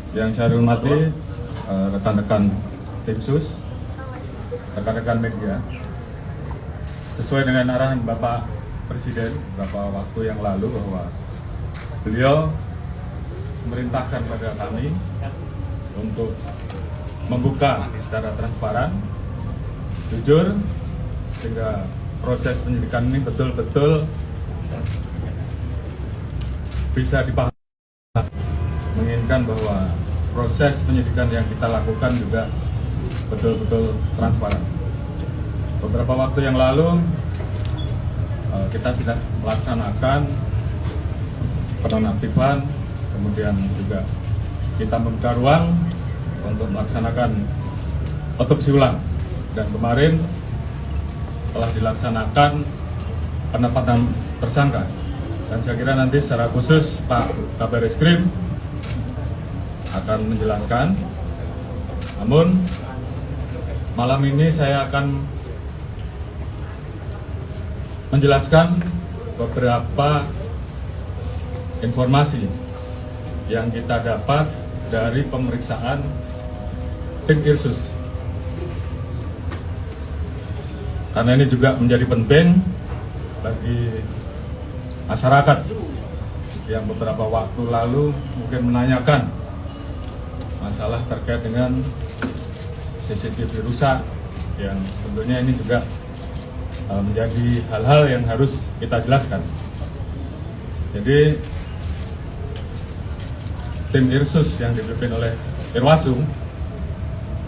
Yang saya hormati rekan-rekan tim sus, rekan-rekan media, sesuai dengan arahan Bapak Presiden beberapa waktu yang lalu bahwa beliau memerintahkan pada kami untuk membuka secara transparan, jujur, sehingga proses penyidikan ini betul-betul bisa dipahami. Menginginkan bahwa proses penyidikan yang kita lakukan juga betul-betul transparan. Beberapa waktu yang lalu kita sudah melaksanakan penonaktifan, kemudian juga kita membuka ruang untuk melaksanakan otopsi ulang, dan kemarin telah dilaksanakan penetapan tersangka. Dan saya kira nanti secara khusus Pak Kabar Eskrim akan menjelaskan. Namun malam ini saya akan menjelaskan beberapa informasi yang kita dapat dari pemeriksaan tim Irsus. Karena ini juga menjadi penting bagi masyarakat yang beberapa waktu lalu mungkin menanyakan masalah terkait dengan CCTV rusak, yang tentunya ini juga menjadi hal-hal yang harus kita jelaskan. Jadi tim Irsus yang dipimpin oleh Irwasum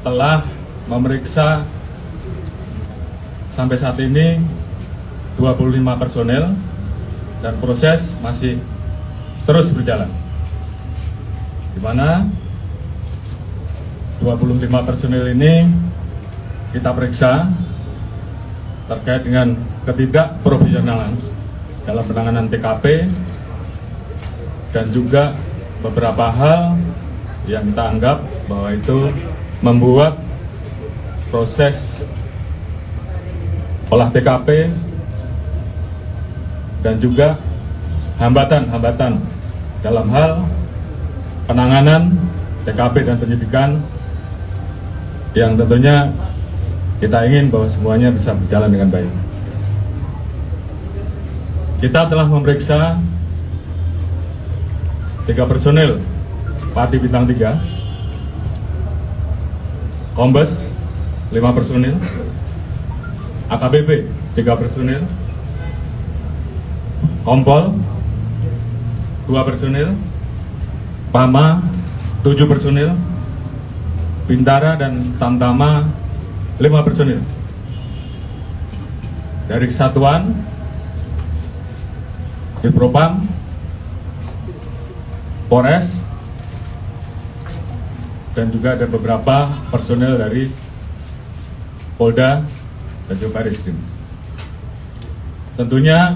telah memeriksa sampai saat ini 25 personel, dan proses masih terus berjalan, di mana 25 personel ini kita periksa terkait dengan ketidakprofesionalan dalam penanganan TKP, dan juga beberapa hal yang kita anggap bahwa itu membuat proses olah TKP dan juga hambatan-hambatan dalam hal penanganan TKP dan penyidikan, yang tentunya kita ingin bahwa semuanya bisa berjalan dengan baik. Kita telah memeriksa 3 personel Pati Bintang 3, Kombes 5 personel, AKBP 3 personel, Kompol 2 personel, Pama 7 personel, Bintara dan Tamtama 5 personel. Dari kesatuan di Propam, Polres, dan juga ada beberapa personel dari Polda dan juga Bareskrim. Tentunya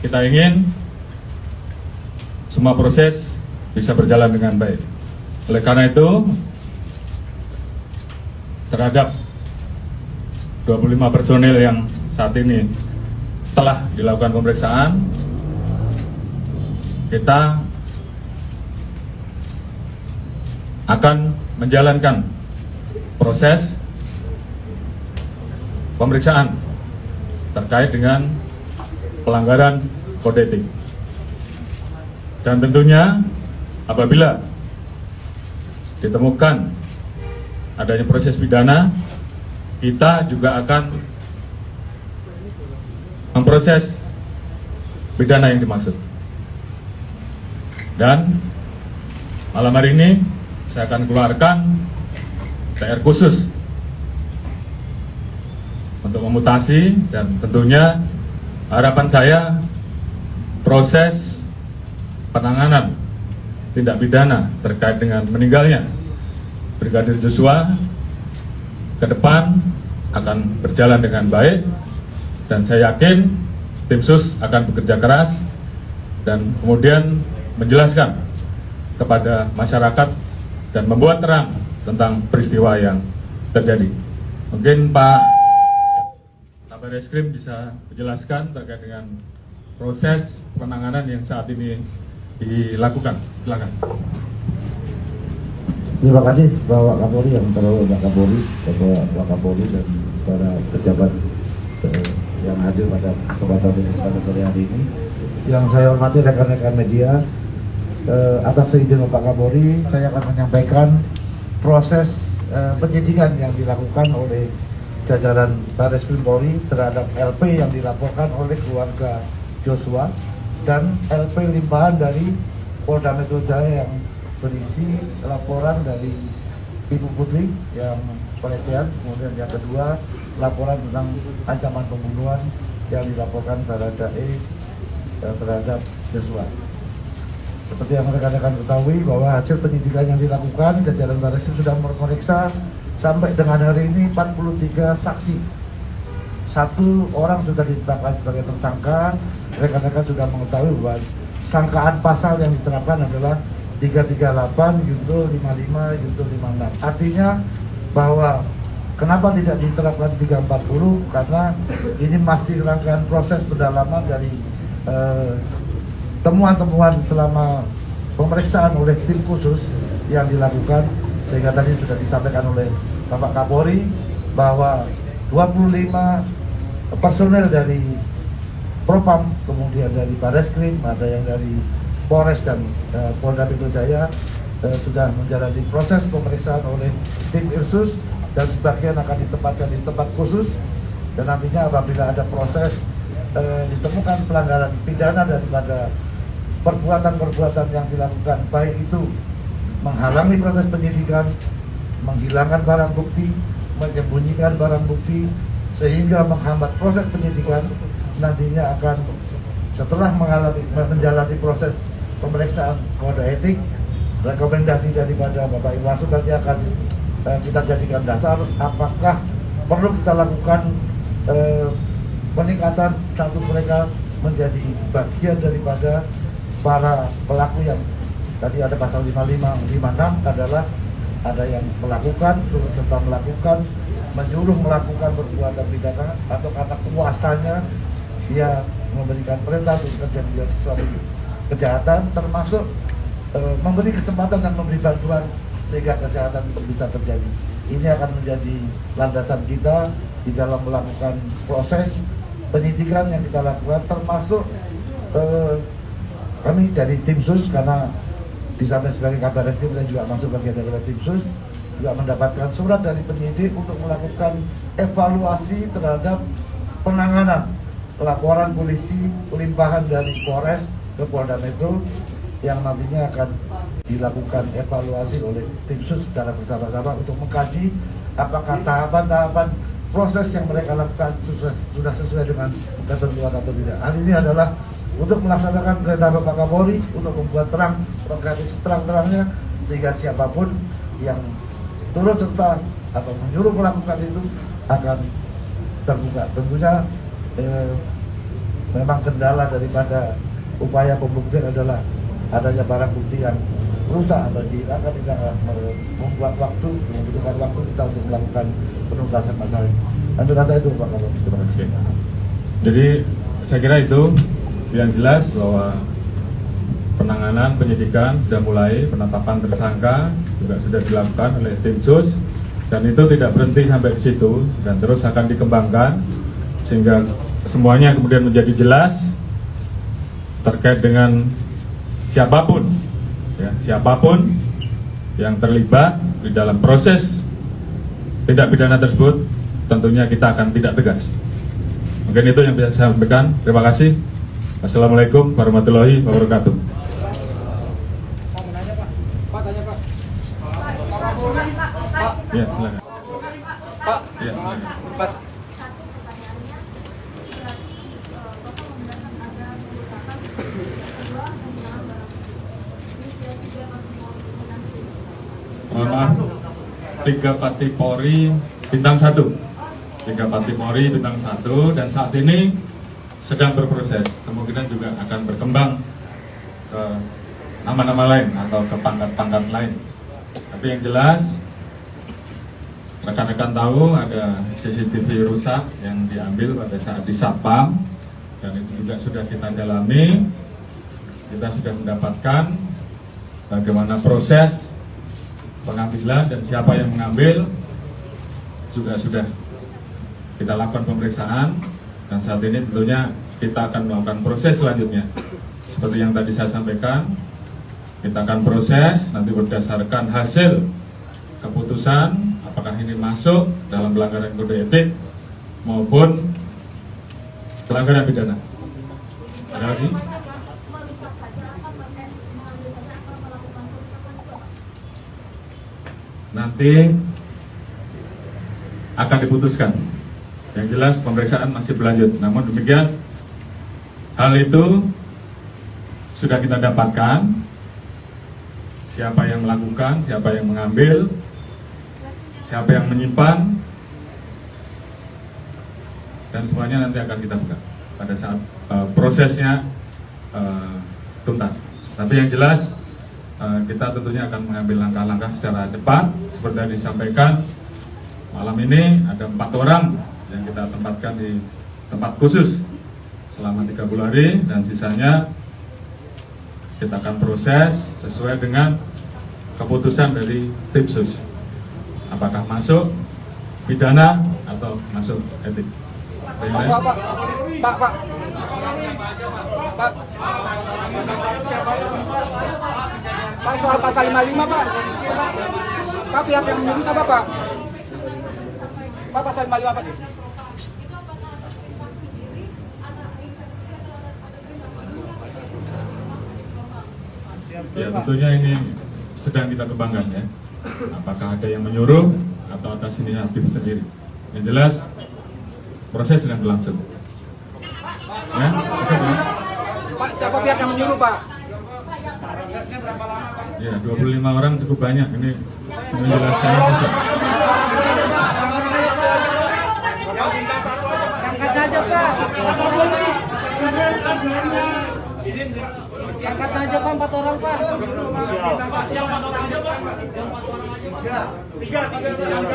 kita ingin semua proses bisa berjalan dengan baik. Oleh karena itu, terhadap 25 personil yang saat ini telah dilakukan pemeriksaan, kita akan menjalankan proses pemeriksaan terkait dengan pelanggaran kode etik. Dan tentunya apabila ditemukan adanya proses pidana, kita juga akan memproses pidana yang dimaksud. Dan malam hari ini saya akan keluarkan PR khusus untuk memutasi, dan tentunya harapan saya proses penanganan tindak pidana terkait dengan meninggalnya Brigadir Joshua ke depan akan berjalan dengan baik, dan saya yakin tim sus akan bekerja keras dan kemudian menjelaskan kepada masyarakat dan membuat terang tentang peristiwa yang terjadi. Mungkin Pak Kabar Eskrim bisa menjelaskan terkait dengan proses penanganan yang saat ini dilakukan. Silakan. Terima kasih Bapak Kapolri yang terhormat Pak Kapolri, Bapak Kapolri dan para pejabat yang hadir pada kesempatan ini pada sore hari ini. Yang saya hormati rekan-rekan media, atas izin Bapak Kapolri, saya akan menyampaikan proses penyidikan yang dilakukan oleh jajaran Barreskrim Polri terhadap LP yang dilaporkan oleh keluarga Joshua dan LP limpahan dari Polda Metro Jaya yang berisi laporan dari Ibu Putri yang pelecehan, kemudian yang kedua laporan tentang ancaman pembunuhan yang dilaporkan Baradae terhadap Joshua. Seperti yang rekan-rekan ketahui bahwa hasil penyidikan yang dilakukan jajaran Barreskrim sudah memeriksa sampai dengan hari ini 43 saksi. 1 orang sudah ditetapkan sebagai tersangka. Rekan-rekan sudah mengetahui bahwa sangkaan pasal yang diterapkan adalah 338, Yunto 55, Yunto 56. Artinya bahwa kenapa tidak diterapkan 340? Karena ini masih rangkaian proses pendalaman dari temuan-temuan selama pemeriksaan oleh tim khusus yang dilakukan, sehingga tadi sudah disampaikan oleh Bapak Kapolri bahwa 25 personel dari Propam, kemudian dari Barreskrim, ada yang dari Polres dan Polda Metro Jaya sudah menjalani proses pemeriksaan oleh tim Irsus dan sebagian akan ditempatkan di tempat khusus, dan nantinya apabila ada proses ditemukan pelanggaran pidana daripada perbuatan-perbuatan yang dilakukan, baik itu menghalangi proses penyidikan, menghilangkan barang bukti, menyembunyikan barang bukti, sehingga menghambat proses penyidikan, nantinya akan setelah menjalani proses pemeriksaan kode etik, rekomendasi daripada Bapak Irwasum nanti akan kita jadikan dasar apakah perlu kita lakukan peningkatan status mereka menjadi bagian daripada para pelaku yang tadi ada pasal 55, 56 adalah ada yang melakukan, turut serta melakukan, menyuruh melakukan perbuatan pidana, atau karena kuasanya dia memberikan perintah untuk terjadi sesuatu kejahatan, termasuk memberi kesempatan dan memberi bantuan sehingga kejahatan itu bisa terjadi. Ini akan menjadi landasan kita di dalam melakukan proses penyidikan yang kita lakukan, termasuk kami dari tim sus, karena di samping sebagai Kabar Reskrim dan juga masuk bagian dari tim sus, juga mendapatkan surat dari penyidik untuk melakukan evaluasi terhadap penanganan laporan polisi limpahan dari Polres ke Polda Metro yang nantinya akan dilakukan evaluasi oleh tim sus secara bersama-sama untuk mengkaji apakah tahapan-tahapan proses yang mereka lakukan sudah sesuai dengan ketentuan atau tidak. Hal ini adalah untuk melaksanakan perintah Bapak Kapolri untuk membuat terang, mengkaji seterang-terangnya, sehingga siapapun yang turut serta atau menyuruh melakukan itu akan terbuka. Tentunya memang kendala daripada upaya pembuktian adalah adanya barang bukti yang rusak atau dihilangkan, kita membuat waktu, membutuhkan waktu kita untuk melakukan penuntasan masalah ini. Anda rasa itu Pak Kapolri. Terima kasih. Jadi saya kira itu yang jelas bahwa penanganan penyidikan sudah mulai, penetapan tersangka juga sudah dilakukan oleh tim sus, dan itu tidak berhenti sampai di situ dan terus akan dikembangkan sehingga semuanya kemudian menjadi jelas terkait dengan siapapun yang terlibat di dalam proses tindak pidana tersebut, tentunya kita akan tidak tegas. Mungkin itu yang bisa saya sampaikan. Terima kasih. Assalamualaikum warahmatullahi wabarakatuh. Ya, silakan. Pak, Ya, silakan. Pas. Mohon maaf, 3 Pati Polri bintang 1, 3 Pati Polri bintang 1, dan saat ini sedang berproses, kemungkinan juga akan berkembang ke nama-nama lain atau ke pangkat-pangkat lain. Tapi yang jelas, rekan-rekan tahu ada CCTV rusak yang diambil pada saat di Satpam, dan itu juga sudah kita dalami. Kita sudah mendapatkan bagaimana proses pengambilan dan siapa yang mengambil juga sudah kita lakukan pemeriksaan, dan saat ini tentunya kita akan melakukan proses selanjutnya. Seperti yang tadi saya sampaikan, kita akan proses nanti berdasarkan hasil keputusan apakah ini masuk dalam pelanggaran kode etik maupun pelanggaran pidana. Ada lagi? Nanti akan diputuskan. Yang jelas pemeriksaan masih berlanjut. Namun demikian, hal itu sudah kita dapatkan. Siapa yang melakukan, siapa yang mengambil, siapa yang menyimpan, dan semuanya nanti akan kita buka pada saat prosesnya tuntas. Tapi yang jelas kita tentunya akan mengambil langkah-langkah secara cepat. Seperti yang disampaikan, malam ini ada 4 orang yang kita tempatkan di tempat khusus selama 30 hari, dan sisanya kita akan proses sesuai dengan keputusan dari tim sus. Apakah masuk pidana atau masuk etik. Pak, soal pasal 55 Pak. Pak, pihak yang menyuruh siapa Pak? Pak, pasal 55 Pak. Ya tentunya ini sedang kita kembangkan ya. Apakah ada yang menyuruh atau atas inisiatif sendiri. Yang jelas proses sedang berlangsung. Ya, oke, ya. Pak, siapa pihak yang menyuruh Pak? Ya, 25 orang cukup banyak. Ini menjelaskannya susah. Angkat aja Pak. Angkat aja Pak, 4 orang Pak. Tiga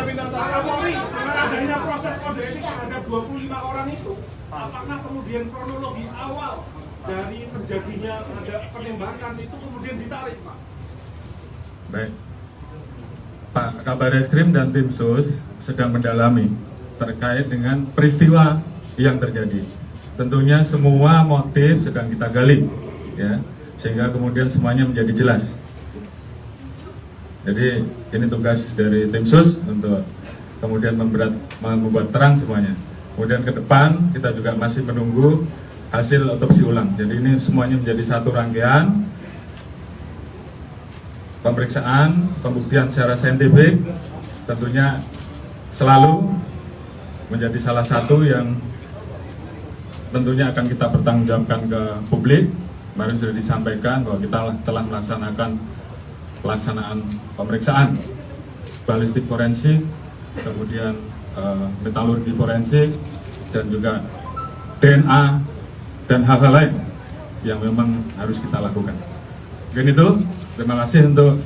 bintang satu. Kapolri, dengan adanya proses kode etik terhadap 25 orang itu, apakah kemudian kronologi awal dari terjadinya ada penembakan itu kemudian ditarik, Pak? Baik, Pak Kabar Eskrim dan tim sus sedang mendalami terkait dengan peristiwa yang terjadi. Tentunya semua motif sedang kita gali, ya, sehingga kemudian semuanya menjadi jelas. Jadi ini tugas dari tim sus untuk kemudian membuat terang semuanya. Kemudian ke depan kita juga masih menunggu hasil otopsi ulang. Jadi ini semuanya menjadi satu rangkaian pemeriksaan, pembuktian secara saintifik, tentunya selalu menjadi salah satu yang tentunya akan kita pertanggungjawabkan ke publik. Kemarin sudah disampaikan bahwa kita telah melaksanakan pelaksanaan pemeriksaan balistik forensik, kemudian metalurgi forensik, dan juga DNA dan hal-hal lain yang memang harus kita lakukan. Mungkin itu, terima kasih untuk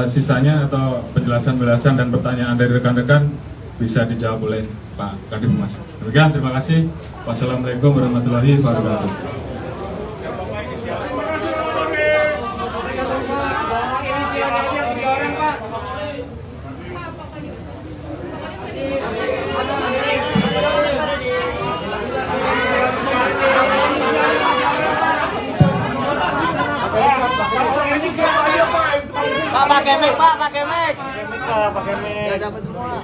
sisanya atau penjelasan-penjelasan dan pertanyaan dari rekan-rekan bisa dijawab oleh Pak Kadif Humas. Demikian, terima kasih. Wassalamualaikum warahmatullahi wabarakatuh. Pak, pakai mic Pak, pakai mic. Pakai mic. Dapat semua.